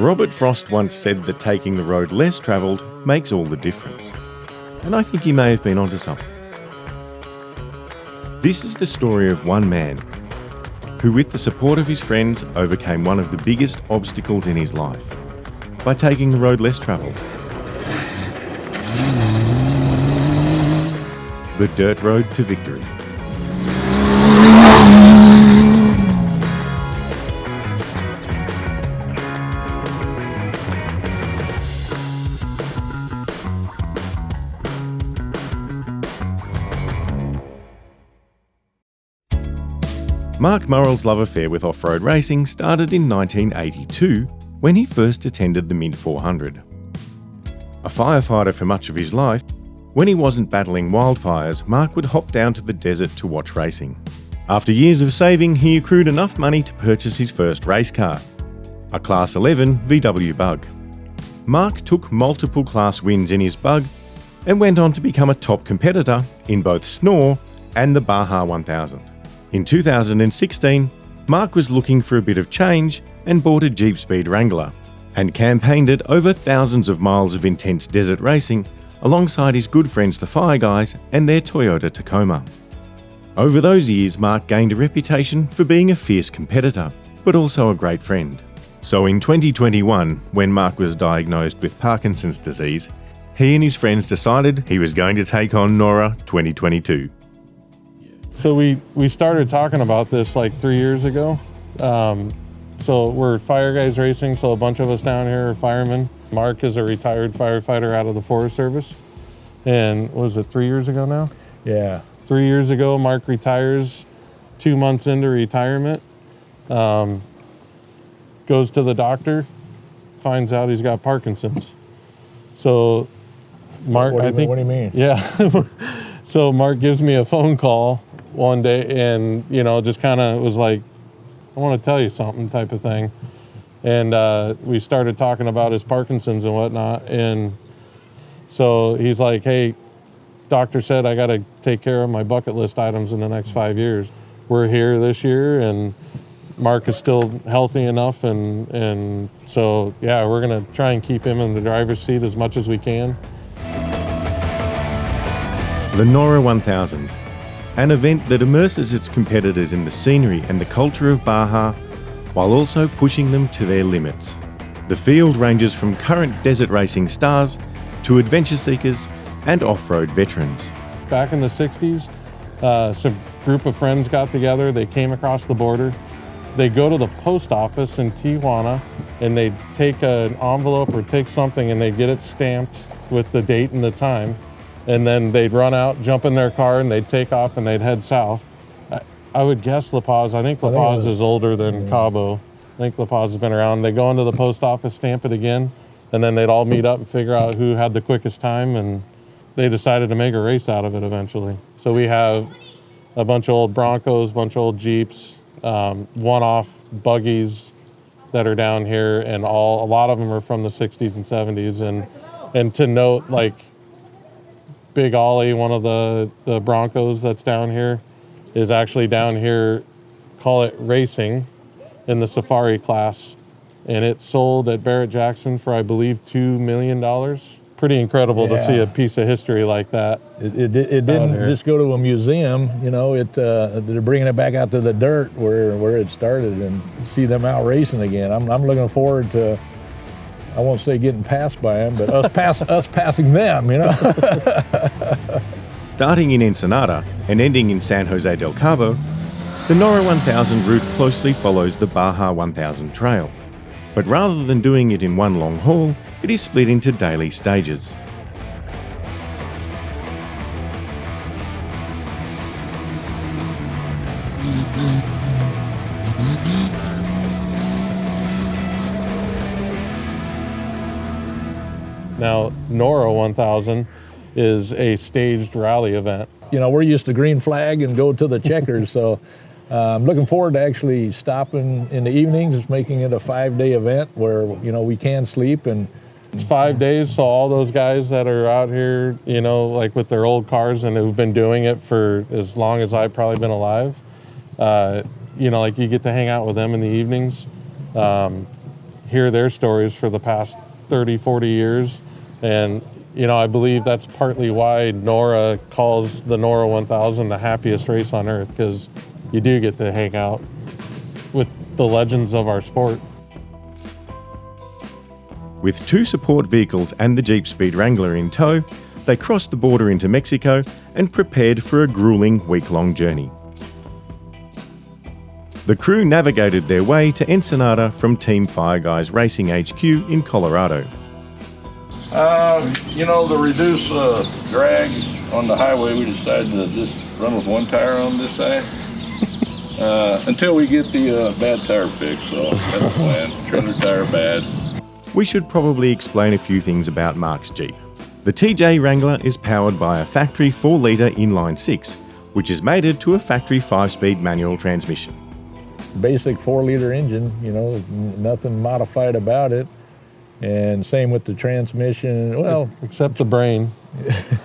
Robert Frost once said that taking the road less travelled makes all the difference. And I think he may have been onto something. This is the story of one man who, with the support of his friends, overcame one of the biggest obstacles in his life by taking the road less travelled. The dirt road to victory. Mark Murrell's love affair with off-road racing started in 1982 when he first attended the Mint 400. A firefighter for much of his life, when he wasn't battling wildfires, Mark would hop down to the desert to watch racing. After years of saving, he accrued enough money to purchase his first race car, a Class 11 VW Bug. Mark took multiple class wins in his Bug and went on to become a top competitor in both NORRA and the Baja 1000. In 2016, Mark was looking for a bit of change and bought a Jeep Speed Wrangler and campaigned it over thousands of miles of intense desert racing alongside his good friends the Fire Guys and their Toyota Tacoma. Over those years, Mark gained a reputation for being a fierce competitor, but also a great friend. So in 2021, when Mark was diagnosed with Parkinson's disease, he and his friends decided he was going to take on NORRA 2022. So we started talking about this like 3 years ago. So we're Fire Guys Racing, so a bunch of us down here are firemen. Mark is a retired firefighter out of the Forest Service. And was it 3 years ago now? Yeah. 3 years ago, Mark retires. 2 months into retirement, goes to the doctor, finds out he's got Parkinson's. So Mark, What do you mean? Yeah. So Mark gives me a phone call one day and, just kind of was like, I want to tell you something type of thing. And we started talking about his Parkinson's and whatnot. And so he's like, hey, doctor said I got to take care of my bucket list items in the next 5 years. We're here this year and Mark is still healthy enough. And so, yeah, we're going to try and keep him in the driver's seat as much as we can. The NORRA 1000, an event that immerses its competitors in the scenery and the culture of Baja, while also pushing them to their limits. The field ranges from current desert racing stars to adventure seekers and off-road veterans. Back in the 60s, some group of friends got together, they came across the border. They go to the post office in Tijuana and they take an envelope or take something and they get it stamped with the date and the time. And then they'd run out, jump in their car, and they'd take off and they'd head south. I would guess La Paz. I think La Paz is older than Cabo. I think La Paz has been around. They go into the post office, stamp it again, and then they'd all meet up and figure out who had the quickest time, and they decided to make a race out of it eventually. So we have a bunch of old Broncos, a bunch of old Jeeps, one-off buggies that are down here, and a lot of them are from the 60s and 70s. And to note, like, Big Ollie, one of the Broncos that's down here, is actually down here, call it racing, in the Safari class. And it sold at Barrett-Jackson for, I believe, $2 million. Pretty incredible to see a piece of history like that. It didn't just go to a museum, they're bringing it back out to the dirt where it started and see them out racing again. I'm looking forward to, I won't say getting passed by them, but us passing them, Starting in Ensenada and ending in San Jose del Cabo, the NORRA 1000 route closely follows the Baja 1000 trail. But rather than doing it in one long haul, it is split into daily stages. Now, NORRA 1000 is a staged rally event. We're used to green flag and go to the checkers, so I'm looking forward to actually stopping in the evenings, making it a 5-day event where, we can sleep. And it's 5 days, so all those guys that are out here, like with their old cars and who've been doing it for as long as I've probably been alive, like you get to hang out with them in the evenings. hear their stories for the past 30, 40 years. And, you know, I believe that's partly why NORRA calls the NORRA 1000 the happiest race on earth, because you do get to hang out with the legends of our sport. With 2 support vehicles and the Jeep Speed Wrangler in tow, they crossed the border into Mexico and prepared for a grueling week-long journey. The crew navigated their way to Ensenada from Team Fire Guys Racing HQ in Colorado. You know, to reduce drag on the highway, we decided to just run with 1 tire on this side until we get the bad tire fixed. So that's the plan. Trailer tire bad. We should probably explain a few things about Mark's Jeep. The TJ Wrangler is powered by a factory 4-litre inline 6, which is mated to a factory 5-speed manual transmission. Basic 4-liter engine, you know, nothing modified about it. And same with the transmission. Well, except the brain.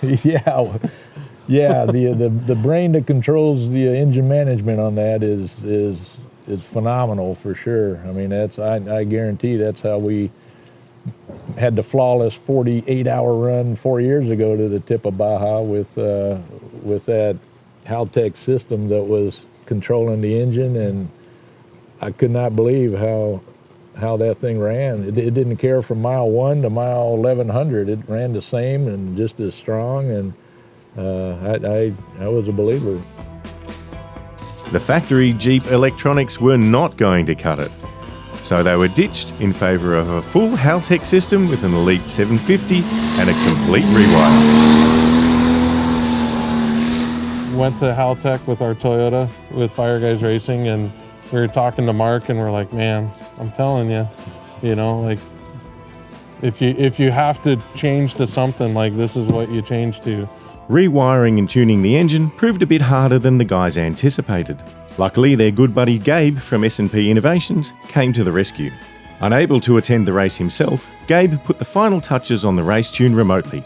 yeah, the brain that controls the engine management on that is phenomenal for sure. I mean, I guarantee that's how we had the flawless 48-hour run 4 years ago to the tip of Baja with that Haltech system that was controlling the engine, and I could not believe how that thing ran. It didn't care from mile 1 to mile 1100. It ran the same and just as strong, and I was a believer. The factory Jeep electronics were not going to cut it, so they were ditched in favour of a full Haltech system with an Elite 750 and a complete rewire. Went to Haltech with our Toyota with Fire Guys Racing, and we were talking to Mark, and we're like, man, I'm telling you, you know, like if you have to change to something, like this is what you change to. Rewiring and tuning the engine proved a bit harder than the guys anticipated. Luckily, their good buddy Gabe from S&P Innovations came to the rescue. Unable to attend the race himself, Gabe put the final touches on the race tune remotely.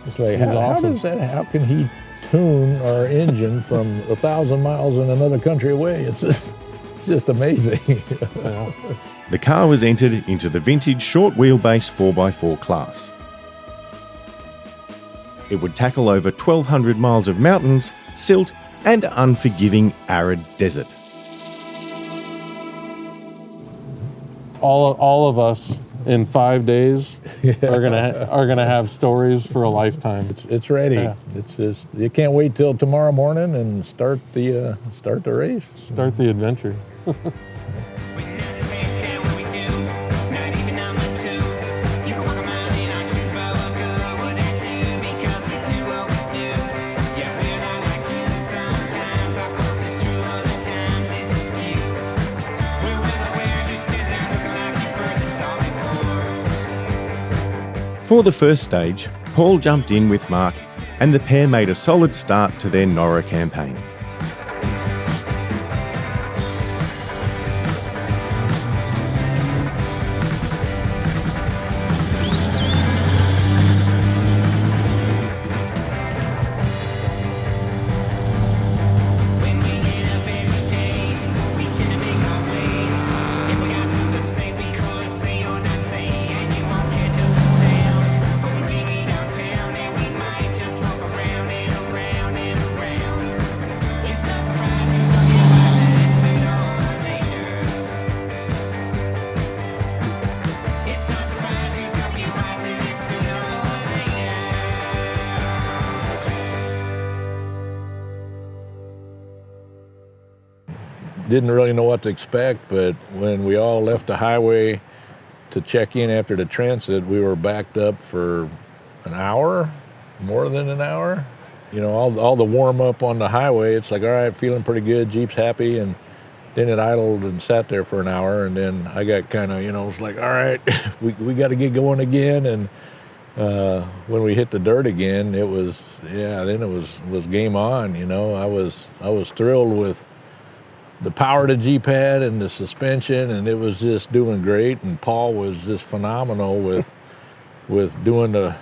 It's like, how can he tune our engine from 1,000 miles in another country away? It's just amazing. The car was entered into the vintage short wheelbase 4x4 class. It would tackle over 1,200 miles of mountains, silt, and unforgiving arid desert. All of us in 5 days are gonna have stories for a lifetime. It's ready. Yeah. It's just, you can't wait till tomorrow morning and start the race. Start the adventure. For the first stage, Paul jumped in with Mark, and the pair made a solid start to their NORRA campaign. Didn't really know what to expect, but when we all left the highway to check in after the transit, we were backed up for an hour, more than an hour. You know, all the warm up on the highway, it's like, all right, feeling pretty good, Jeep's happy, and then it idled and sat there for an hour, and then I got kind of, you know, it's like, all right, we got to get going again, and when we hit the dirt again, it was, then it was game on. You know, I was thrilled with the power the Jeep had and the suspension, and it was just doing great. And Paul was just phenomenal with doing the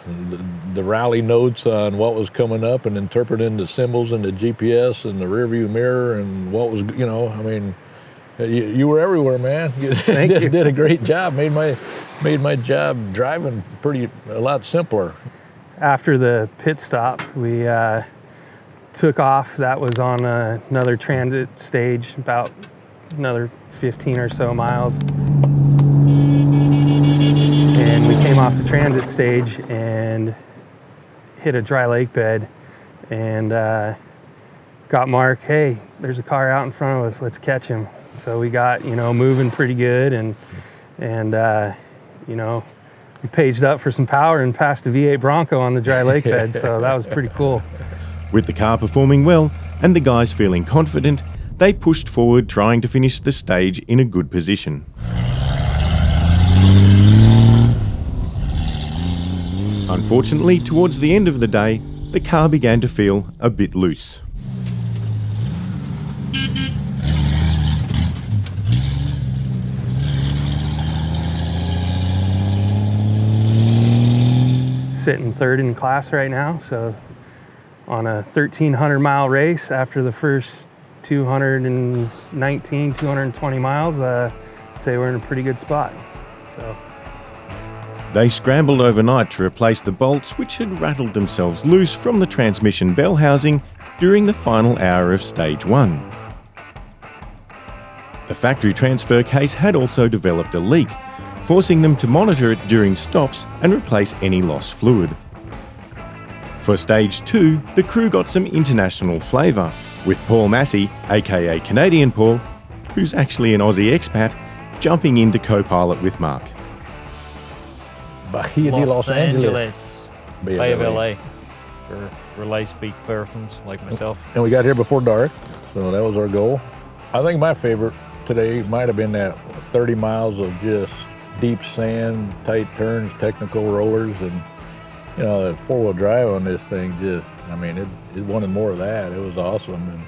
rally notes on what was coming up and interpreting the symbols and the GPS and the rearview mirror and what was, you know, I mean, You were everywhere, man. You did a great job. Made my job driving a lot simpler. After the pit stop, we took off. That was on another transit stage, about another 15 or so miles. And we came off the transit stage and hit a dry lake bed and got Mark, hey, there's a car out in front of us, let's catch him. So we got, moving pretty good and we paged up for some power and passed a V8 Bronco on the dry lake bed, so that was pretty cool. With the car performing well and the guys feeling confident, they pushed forward trying to finish the stage in a good position. Unfortunately, towards the end of the day, the car began to feel a bit loose. Sitting third in class right now, so on a 1,300 mile race after the first 220 miles, I'd say we're in a pretty good spot. So they scrambled overnight to replace the bolts which had rattled themselves loose from the transmission bell housing during the final hour of stage 1. The factory transfer case had also developed a leak, forcing them to monitor it during stops and replace any lost fluid. For stage 2, the crew got some international flavour, with Paul Massey, aka Canadian Paul, who's actually an Aussie expat, jumping in to co-pilot with Mark. Bahia de Los Angeles. Bay of LA for lay speak persons like myself. And we got here before dark, so that was our goal. I think my favorite today might have been that 30 miles of just deep sand, tight turns, technical rollers, and the four-wheel drive on this thing it wanted more of that. It was awesome. And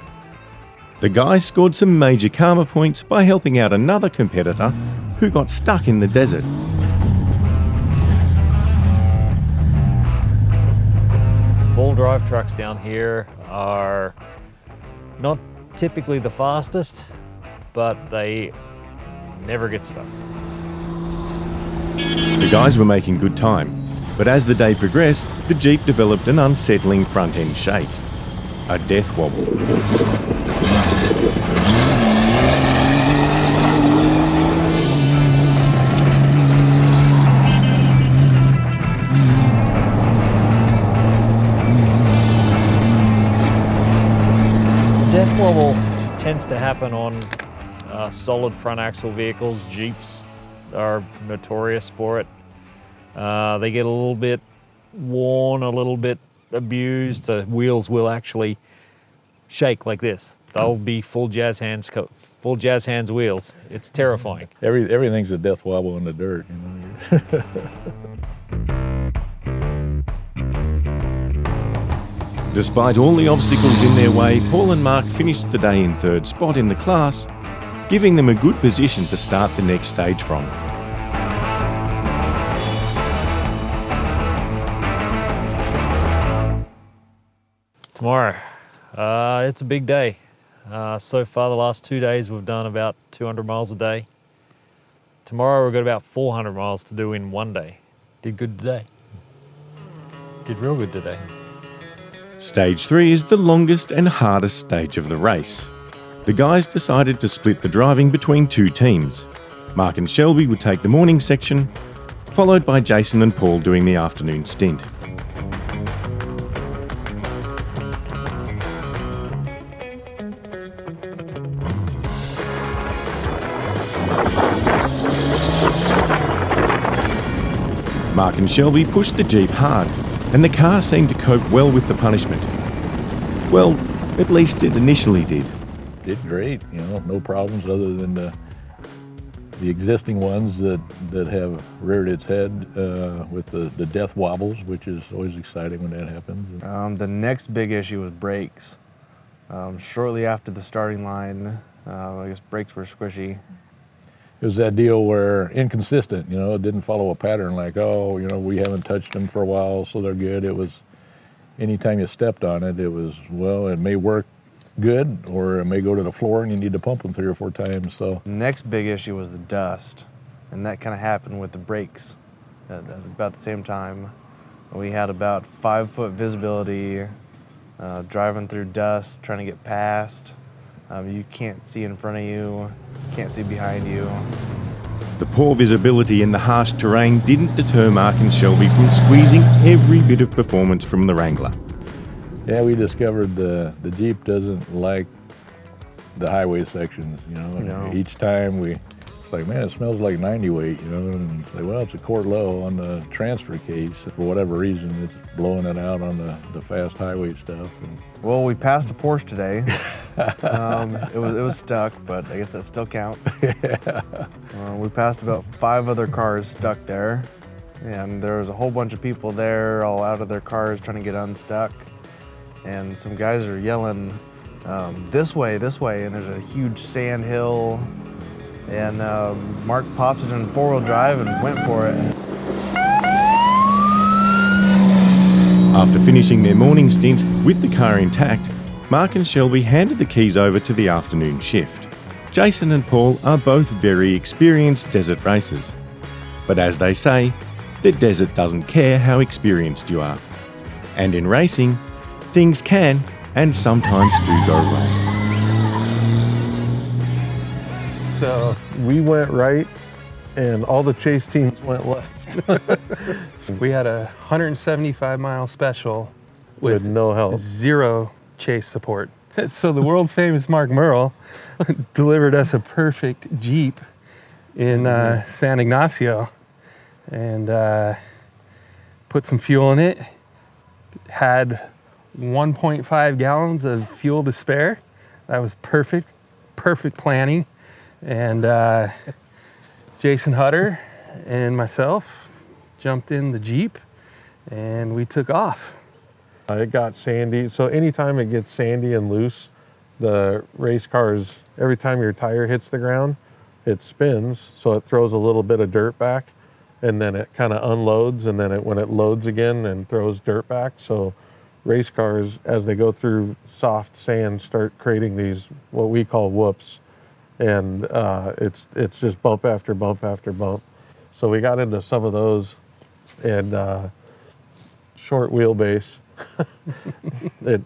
the guys scored some major karma points by helping out another competitor who got stuck in the desert. Full drive trucks down here are not typically the fastest, but they never get stuck. The guys were making good time, but as the day progressed, the Jeep developed an unsettling front-end shake, a death wobble. Death wobble tends to happen on solid front axle vehicles. Jeeps are notorious for it. They get a little bit worn, a little bit abused. The wheels will actually shake like this. They'll be full jazz hands wheels. It's terrifying. Everything's a death wobble in the dirt. Despite all the obstacles in their way, Paul and Mark finished the day in third spot in the class, giving them a good position to start the next stage from. Tomorrow, it's a big day. So far, the last 2 days, we've done about 200 miles a day. Tomorrow, we've got about 400 miles to do in one day. Did good today. Did real good today. Stage 3 is the longest and hardest stage of the race. The guys decided to split the driving between two teams. Mark and Shelby would take the morning section, followed by Jason and Paul doing the afternoon stint. Mark and Shelby pushed the Jeep hard, and the car seemed to cope well with the punishment. Well, at least it initially did. Did great, no problems other than the existing ones that have reared its head with the death wobbles, which is always exciting when that happens. The next big issue was brakes. Shortly after the starting line, I guess brakes were squishy. It was that deal where inconsistent, it didn't follow a pattern like, we haven't touched them for a while, so they're good. It was anytime you stepped on it, it was, well, it may work good, or it may go to the floor and you need to pump them 3 or 4 times. So The next big issue was the dust, and that kind of happened with the brakes at about the same time. We had about 5-foot visibility, driving through dust, trying to get past. You can't see in front of you, can't see behind you. The poor visibility and the harsh terrain didn't deter Mark and Shelby from squeezing every bit of performance from the Wrangler. yeah, we discovered the Jeep doesn't like the highway sections, you know. No. Each time it's like, man, it smells like 90 weight, you know. And it's like, well, it's a quart low on the transfer case. For whatever reason, it's blowing it out on the fast highway stuff. And Well, we passed a Porsche today. It was stuck, but I guess that still counts. We passed about 5 other cars stuck there, and there was a whole bunch of people there, all out of their cars trying to get unstuck. And some guys are yelling, this way, and there's a huge sand hill. And Mark popped it in 4-wheel drive and went for it. After finishing their morning stint with the car intact, Mark and Shelby handed the keys over to the afternoon shift. Jason and Paul are both very experienced desert racers. But as they say, the desert doesn't care how experienced you are. And in racing, things can and sometimes do go wrong. So we went right, and all the chase teams went left. We had a 175-mile special With no help. 0 chase support. So the world famous Mark Murrell delivered us a perfect Jeep in San Ignacio, and put some fuel in it. Had 1.5 gallons of fuel to spare. That was perfect planning. And Jason Hutter and myself jumped in the Jeep, and we took off. It got sandy, so anytime it gets sandy and loose, the race cars, every time your tire hits the ground, it spins, so it throws a little bit of dirt back, and then it kind of unloads, and then when it loads again and throws dirt back. So race cars, as they go through soft sand, start creating these, what we call whoops. And it's just bump after bump after bump. So we got into some of those, and short wheelbase, it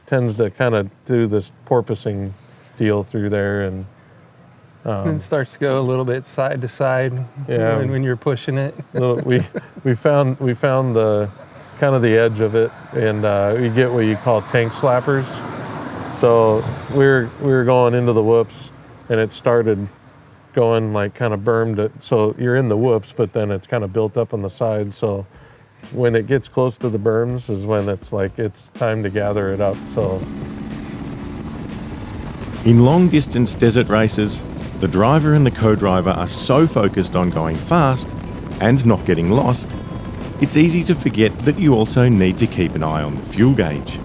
tends to kind of do this porpoising deal through there, and And it starts to go a little bit side to side when you're pushing it. we found the kind of the edge of it, and we get what you call tank slappers. So we were going into the whoops, and it started going like kind of bermed. So you're in the whoops, but then it's kind of built up on the side. So when it gets close to the berms is when it's like it's time to gather it up. So In long-distance desert races, the driver and the co-driver are so focused on going fast and not getting lost, it's easy to forget that you also need to keep an eye on the fuel gauge.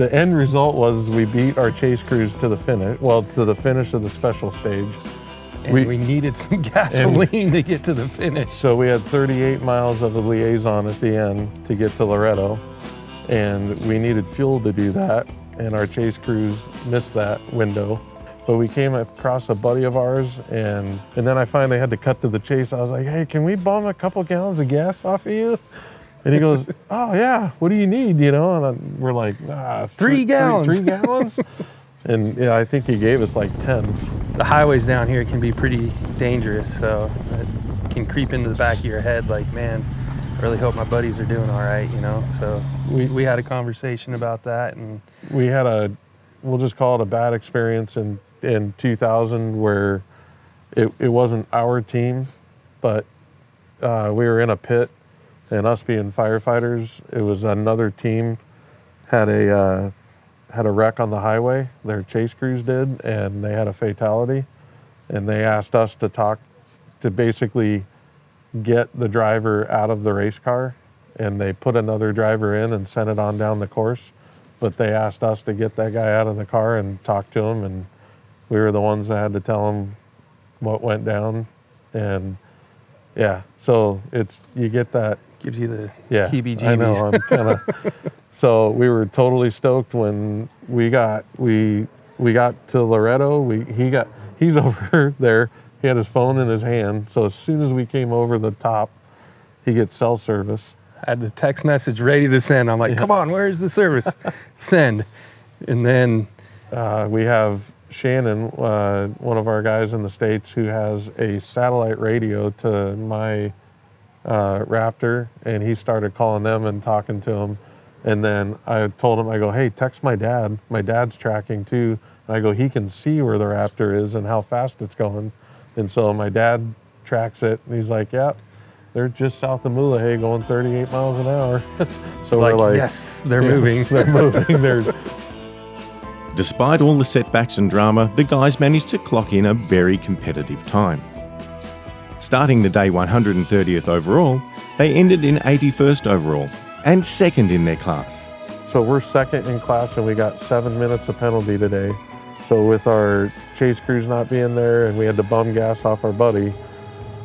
the end result was we beat our chase crews to the finish, to the finish of the special stage. And we needed some gasoline to get to the finish. So we had 38 miles of a liaison at the end to get to Loreto, and we needed fuel to do that, and our chase crews missed that window. But we came across a buddy of ours, and then I finally had to cut to the chase. I was like, hey, can we bum a couple gallons of gas off of you? And he goes, oh yeah, what do you need, you know? And we're like, 3 gallons. 3 gallons? And yeah, I think he gave us like 10. The highways down here can be pretty dangerous, so it can creep into the back of your head like, man, I really hope my buddies are doing all right, you know? So we had a conversation about that, and We had we'll just call it a bad experience in 2000 where it wasn't our team, but we were in a pit, and us being firefighters, it was another team had a wreck on the highway. Their chase crews did, and they had a fatality, and they asked us to basically get the driver out of the race car, and they put another driver in and sent it on down the course. But they asked us to get that guy out of the car and talk to him, and we were the ones that had to tell him what went down. And yeah, so you get that. gives you the Yeah, heebie-jeebies. I know, I'm kind of, So we were totally stoked when we got to Loreto. He's over there. He had his phone in his hand. So as soon as we came over the top, he gets cell service. I had the text message ready to send. I'm like, come on, where's the service? Send. And then we have Shannon, one of our guys in the States, who has a satellite radio to my Raptor, and he started calling them and talking to them. And then I told him, I go, hey, text my dad. My dad's tracking too. And I go, he can see where the Raptor is and how fast it's going. And so my dad tracks it, and he's like, yeah, they're just south of Mulegé going 38 miles an hour. So we're like, yes, they're moving. They're moving. Despite all the setbacks and drama, the guys managed to clock in a very competitive time. Starting the day 130th overall, they ended in 81st overall and second in their class. So we're second in class, and we got 7 minutes of penalty today. So with our chase crews not being there, and we had to bum gas off our buddy,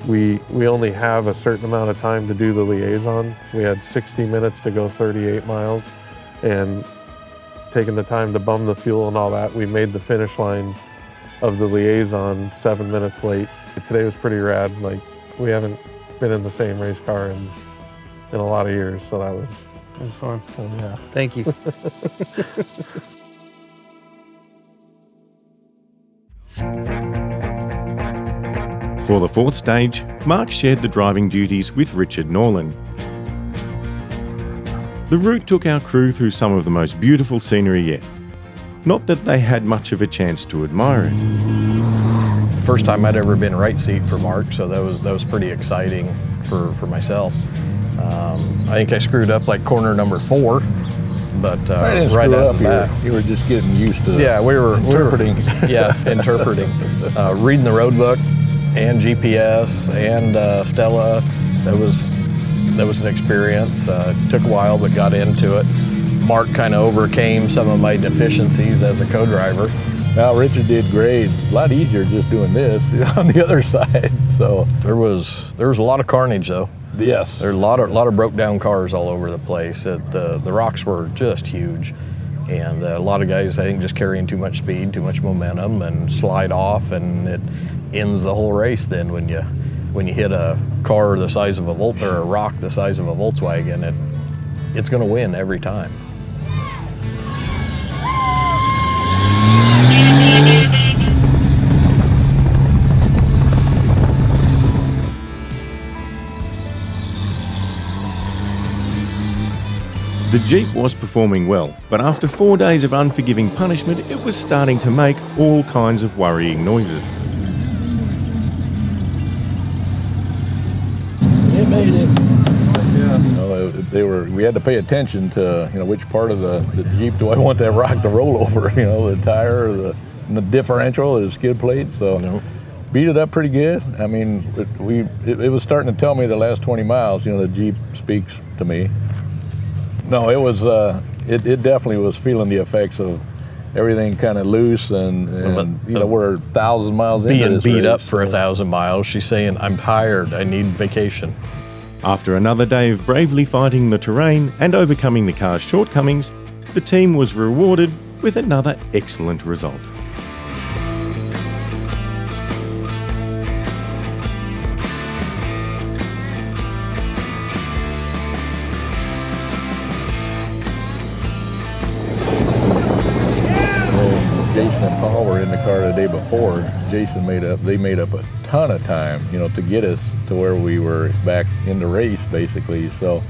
we only have a certain amount of time to do the liaison. We had 60 minutes to go 38 miles, and taking the time to bum the fuel and all that, we made the finish line of the liaison 7 minutes late. Today was pretty rad. Like, we haven't been in the same race car in a lot of years, so It was fun. yeah. Thank you. For the fourth stage, Mark shared the driving duties with Richard Norland. The route took our crew through some of the most beautiful scenery yet. Not that they had much of a chance to admire it. First time I'd ever been right seat for Mark, so that was pretty exciting for myself. I think I screwed up like corner number 4, but I didn't right screw out up the back. here. You were just getting used to We were interpreting. Interpreting. Reading the road book and GPS and Stella. That was an experience. Took a while, but got into it. Mark kind of overcame some of my deficiencies as a co-driver. Now Richard did great. A lot easier just doing this on the other side. So there was a lot of carnage though. yes, There were a lot of broke down cars all over the place. The rocks were just huge, and a lot of guys I think just carrying too much speed, too much momentum, and slide off, and it ends the whole race. Then when you hit a car the size of or a rock the size of a Volkswagen, it's going to win every time. The Jeep was performing well, but after 4 days of unforgiving punishment, it was starting to make all kinds of worrying noises. it made it. Yeah. We had to pay attention to which part of the Jeep do I want that rock to roll over? The tire, or the differential, or the skid plate. So. Beat it up pretty good. I mean, it was starting to tell me the last 20 miles. The Jeep speaks to me. No, it was. It definitely was feeling the effects of everything kind of loose, and we're 1,000 miles into this being beat race, up for 1,000 miles. She's saying, "I'm tired. I need vacation." After another day of bravely fighting the terrain and overcoming the car's shortcomings, the team was rewarded with another excellent result. Jason and Paul were in the car the day before. Jason made up a ton of time, to get us to where we were back in the race, basically. So,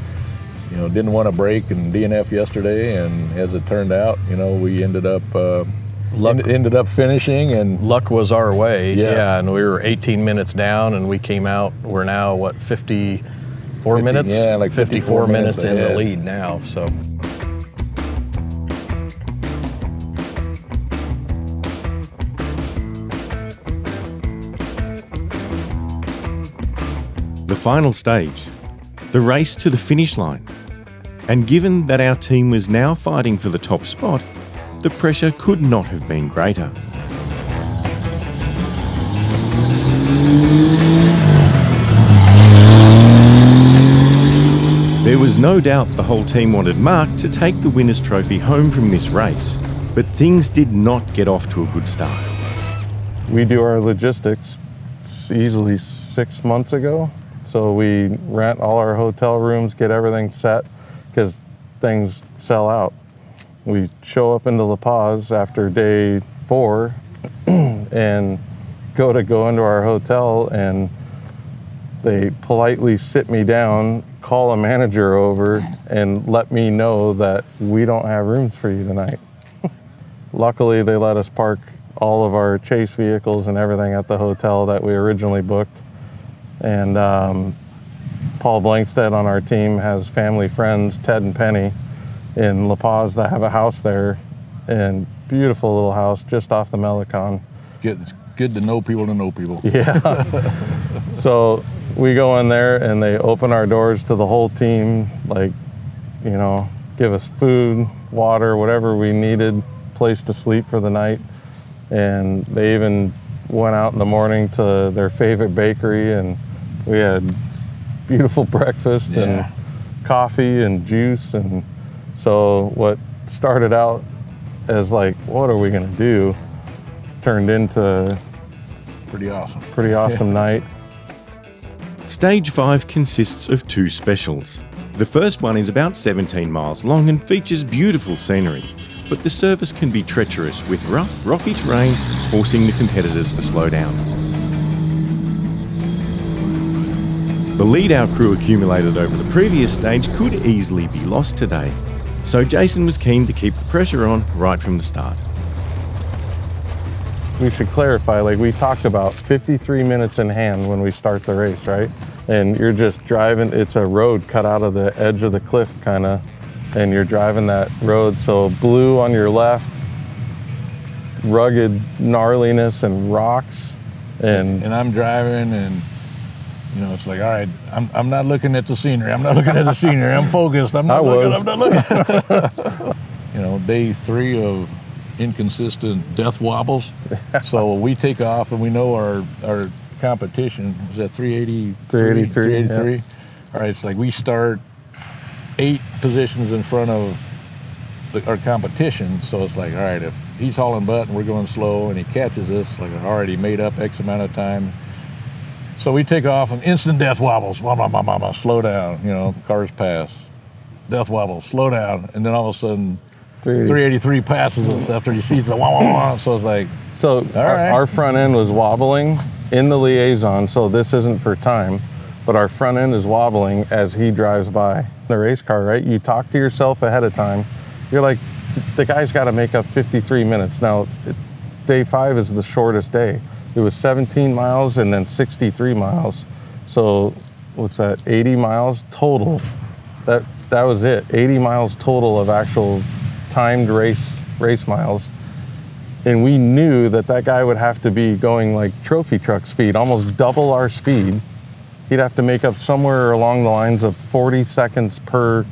didn't want to break and DNF yesterday, and as it turned out, we ended up finishing, and Luck was our way. Yes. Yeah, and we were 18 minutes down, and we came out. We're now 54 minutes? Yeah, like 54 minutes in ahead. the lead now. So. The final stage, the race to the finish line. And given that our team was now fighting for the top spot, the pressure could not have been greater. There was No doubt the whole team wanted Mark to take the winner's trophy home from this race, but things did not get off to a good start. We do our logistics easily 6 months ago. So we rent all our hotel rooms, get everything set, because things sell out. We show up into La Paz after day 4 and go into our hotel, and they politely sit me down, call a manager over, and let me know that we don't have rooms for you tonight. Luckily, they let us park all of our chase vehicles and everything at the hotel that we originally booked. And Paul Blankstead on our team has family friends, Ted and Penny, in La Paz that have a house there, and beautiful little house just off the Melicon. It's good to know people. Yeah. So we go in there and they open our doors to the whole team, like, you know, give us food, water, whatever we needed, place to sleep for the night. And they even went out in the morning to their favorite bakery, and we had beautiful breakfast and coffee and juice. And so what started out as like, what are we gonna do, turned into pretty awesome night. Stage 5 consists of 2 specials. The first one is about 17 miles long and features beautiful scenery, but the surface can be treacherous with rough, rocky terrain, forcing the competitors to slow down. The lead our crew accumulated over the previous stage could easily be lost today, so Jason was keen to keep the pressure on right from the start. We should clarify, like we talked about 53 minutes in hand when we start the race, right? And you're just driving, it's a road cut out of the edge of the cliff kind of, and you're driving that road. So blue on your left, rugged gnarliness and rocks. And I'm driving, and you know, it's like, all right, I'm not looking at the scenery. I'm focused. I'm not looking. You know, day 3 of inconsistent death wobbles. So we take off, and we know our competition is at 383. Yeah. All right, it's like we start 8 positions in front of our competition. So it's like, all right, if he's hauling butt and we're going slow and he catches us, like I already made up X amount of time. So we take off, and instant death wobbles. Slow down, you know, cars pass. Death wobbles, slow down, and then all of a sudden 383 passes us after he sees the wah. So it's like, our front end was wobbling in the liaison, so this isn't for time, but our front end is wobbling as he drives by the race car, right? You talk to yourself ahead of time. You're like, the guy's got to make up 53 minutes. Now, day 5 is the shortest day. It was 17 miles and then 63 miles. So what's that, 80 miles total? That was it, 80 miles total of actual timed race miles. And we knew that guy would have to be going like trophy truck speed, almost double our speed. He'd have to make up somewhere along the lines of 40 seconds per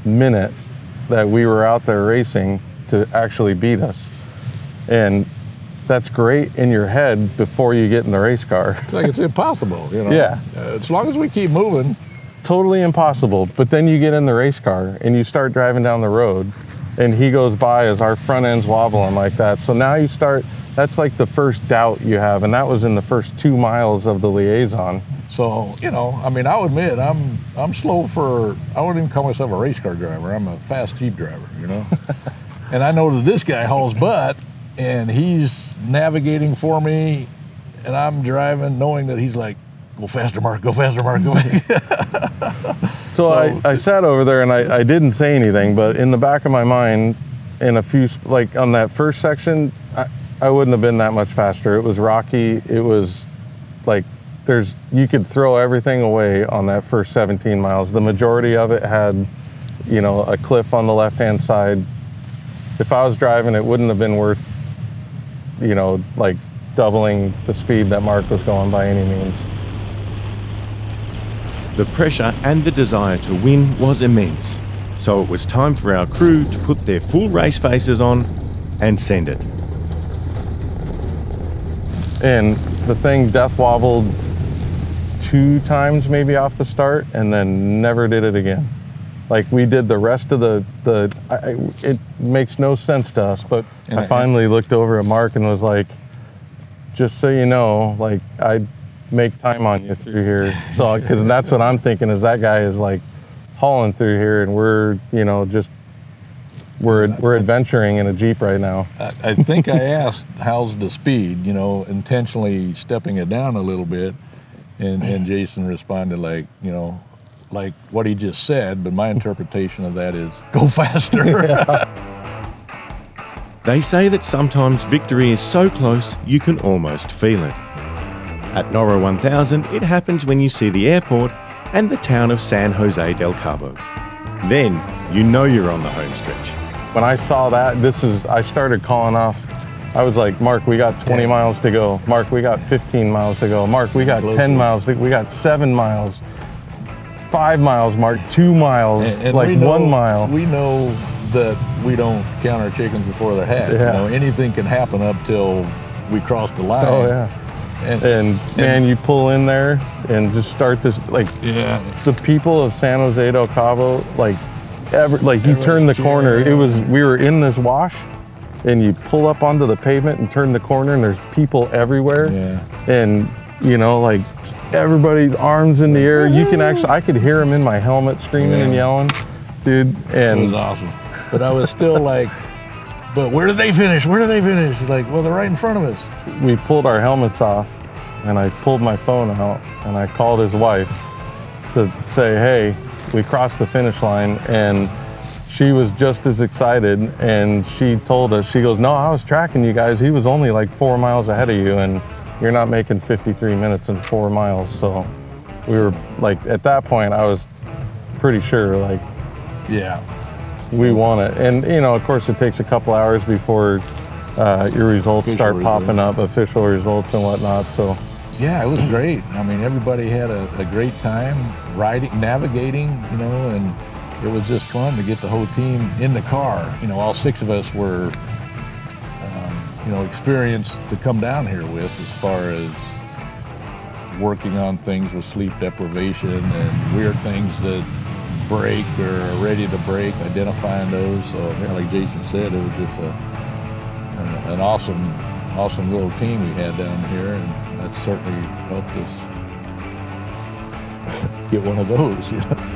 minute that we were out there racing to actually beat us. And that's great in your head before you get in the race car. It's like it's impossible, you know? Yeah. As long as we keep moving. Totally impossible. But then you get in the race car and you start driving down the road, and he goes by as our front end's wobbling like that. So now you start, that's like the first doubt you have, and that was in the first 2 miles of the liaison. So, you know, I mean, I'll admit, I'm slow I wouldn't even call myself a race car driver. I'm a fast Jeep driver, you know? And I know that this guy hauls butt, and he's navigating for me, and I'm driving knowing that he's like, go faster, Mark, go faster, Mark, go faster. So I sat over there and I didn't say anything, but in the back of my mind, in a few, like on that first section, I wouldn't have been that much faster. It was rocky. It was like, you could throw everything away on that first 17 miles. The majority of it had, you know, a cliff on the left-hand side. If I was driving, it wouldn't have been worth, you know, like doubling the speed that Mark was going by any means. The pressure and the desire to win was immense, so it was time for our crew to put their full race faces on and send it. And the thing death wobbled 2 times maybe off the start, and then never did it again. Like we did the rest of it makes no sense to us, but I finally looked over at Mark and was like, just so you know, like I'd make time on you through here. So, because that's what I'm thinking is that guy is like hauling through here and we're, you know, just, we're adventuring in a Jeep right now. I think I asked, how's the speed, you know, intentionally stepping it down a little bit. And Jason responded like, you know, like what he just said, but my interpretation of that is go faster. They say that sometimes victory is so close you can almost feel it. At NORRA 1000, it happens when you see the airport and the town of San Jose del Cabo. Then you know you're on the home stretch. When I saw that, I started calling off. I was like, Mark, we got 20 miles to go. Mark, we got 15 miles to go. Mark, we got 10 miles. We got 7 miles. 5 miles, Mark, 2 miles, and like 1 mile. We know that we don't count our chickens before they're hatched. Yeah. You know, anything can happen up till we cross the line. Oh yeah. And man, you pull in there and just start this, like, the people of San Jose del Cabo, like, you turn the corner. We were in this wash, and you pull up onto the pavement and turn the corner, and there's people everywhere. Yeah. And you know, like everybody's arms in the air. You can actually, I could hear them in my helmet screaming and yelling, dude. And it was awesome. But I was still like, but where did they finish? Where did they finish? Like, well, they're right in front of us. We pulled our helmets off, and I pulled my phone out, and I called his wife to say, hey, we crossed the finish line. And she was just as excited, and she told us, she goes, no, I was tracking you guys. He was only like 4 miles ahead of you, and you're not making 53 minutes and 4 miles. So we were like, at that point, I was pretty sure, like, yeah, we won it. And, you know, of course, it takes a couple hours before your results start popping up, official results and whatnot. So yeah, it was great. I mean, everybody had a great time riding, navigating, you know, and it was just fun to get the whole team in the car. You know, all 6 of us were, you know, experienced to come down here with as far as working on things with sleep deprivation and weird things that break or are ready to break, identifying those. So, yeah, like Jason said, it was just an awesome little team we had down here, and that certainly helped us get one of those, you know.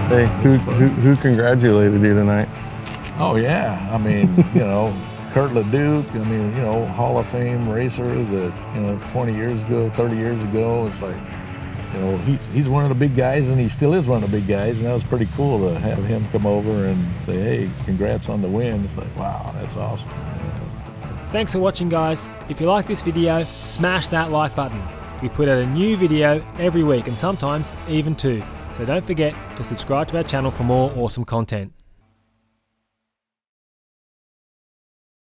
Hey, who congratulated you tonight? Oh yeah, I mean, you know, Kurt LeDuc, I mean, you know, Hall of Fame racer that, you know, 20 years ago, 30 years ago, it's like, you know, he's one of the big guys, and he still is one of the big guys, and that was pretty cool to have him come over and say, hey, congrats on the win. It's like, wow, that's awesome. Thanks for watching, guys. If you like this video, smash that like button. We put out a new video every week, and sometimes even 2. So don't forget to subscribe to our channel for more awesome content.